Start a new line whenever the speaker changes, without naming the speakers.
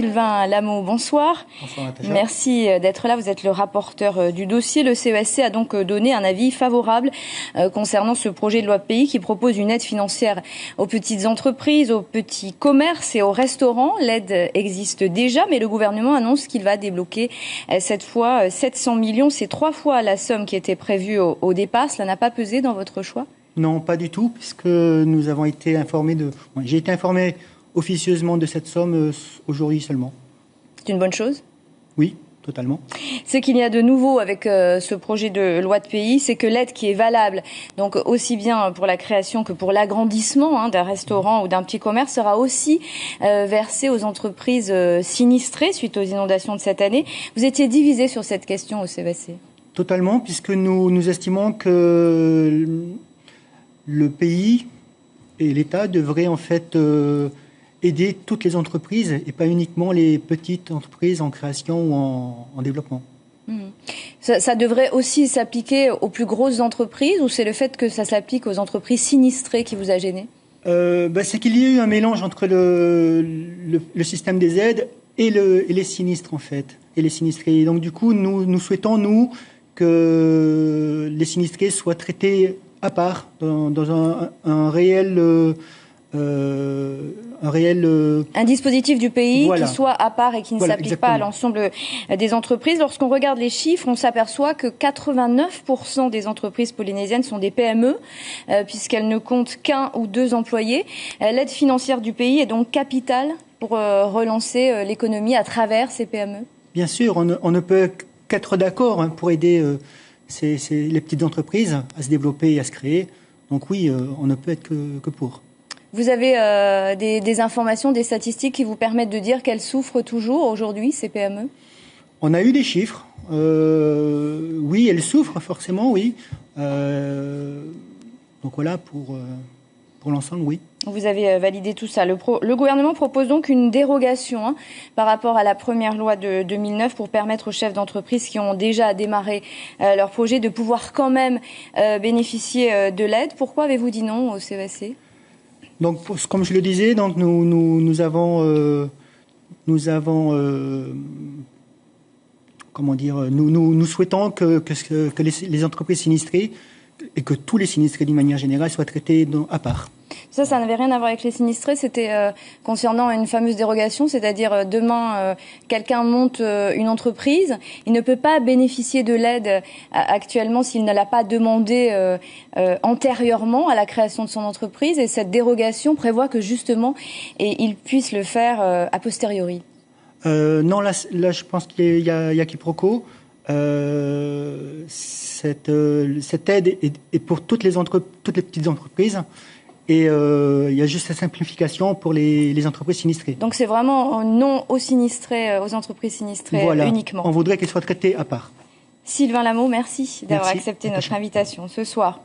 Sylvain Lamot, bonsoir.
Bonsoir Natacha.
Merci d'être là. Vous êtes le rapporteur du dossier. Le CESC a donc donné un avis favorable concernant ce projet de loi pays qui propose une aide financière aux petites entreprises, aux petits commerces et aux restaurants. L'aide existe déjà, mais le gouvernement annonce qu'il va débloquer cette fois 700 millions. C'est 3 fois la somme qui était prévue au départ. Cela n'a pas pesé dans votre choix ?
Non, pas du tout, puisque nous avons été informés j'ai été informé officieusement de cette somme aujourd'hui seulement.
C'est une bonne chose ?
Oui, totalement.
Ce qu'il y a de nouveau avec ce projet de loi de pays, c'est que l'aide qui est valable, donc aussi bien pour la création que pour l'agrandissement d'un restaurant ou d'un petit commerce, sera aussi versée aux entreprises sinistrées suite aux inondations de cette année. Vous étiez divisé sur cette question au CESC ?
Totalement, puisque nous estimons que le pays et l'État devraient en fait aider toutes les entreprises et pas uniquement les petites entreprises en création ou en développement.
Ça devrait aussi s'appliquer aux plus grosses entreprises ou c'est le fait que ça s'applique aux entreprises sinistrées qui vous a gêné ?
C'est qu'il y a eu un mélange entre le système des aides et les sinistres en fait, et les sinistrés. Et donc du coup, nous souhaitons, que les sinistrés soient traités à part, dans un réel
un dispositif du pays
voilà.
qui soit à part et qui ne s'applique pas à l'ensemble des entreprises. Lorsqu'on regarde les chiffres, on s'aperçoit que 89% des entreprises polynésiennes sont des PME, puisqu'elles ne comptent qu'un ou deux employés. L'aide financière du pays est donc capitale pour relancer l'économie à travers ces PME.
Bien sûr, on ne peut qu'être d'accord pour aider les petites entreprises à se développer et à se créer. Donc oui, on ne peut être que pour.
Vous avez des informations, des statistiques qui vous permettent de dire qu'elles souffrent toujours aujourd'hui, ces PME ?
On a eu des chiffres. Oui, elles souffrent forcément, oui. Donc voilà, pour l'ensemble, oui.
Vous avez validé tout ça. Le gouvernement propose donc une dérogation par rapport à la première loi de 2009 pour permettre aux chefs d'entreprise qui ont déjà démarré leur projet de pouvoir quand même bénéficier de l'aide. Pourquoi avez-vous dit non au CESC ?
Donc, comme je le disais, donc nous souhaitons que les entreprises sinistrées et que tous les sinistrés d'une manière générale soient traités à part.
Ça n'avait rien à voir avec les sinistrés, c'était concernant une fameuse dérogation, c'est-à-dire demain, quelqu'un monte une entreprise, il ne peut pas bénéficier de l'aide actuellement s'il ne l'a pas demandé antérieurement à la création de son entreprise, et cette dérogation prévoit que justement, il puisse le faire a posteriori.
Non, là, je pense qu'il y a quiproquo. Cette aide est pour toutes les petites entreprises. Et il y a juste la simplification pour les entreprises sinistrées.
Donc c'est vraiment non aux sinistrés, aux entreprises sinistrées
voilà.
Uniquement.
On voudrait qu'elles soient traitées à part.
Sylvain Lamot, merci d'avoir accepté notre invitation ce soir.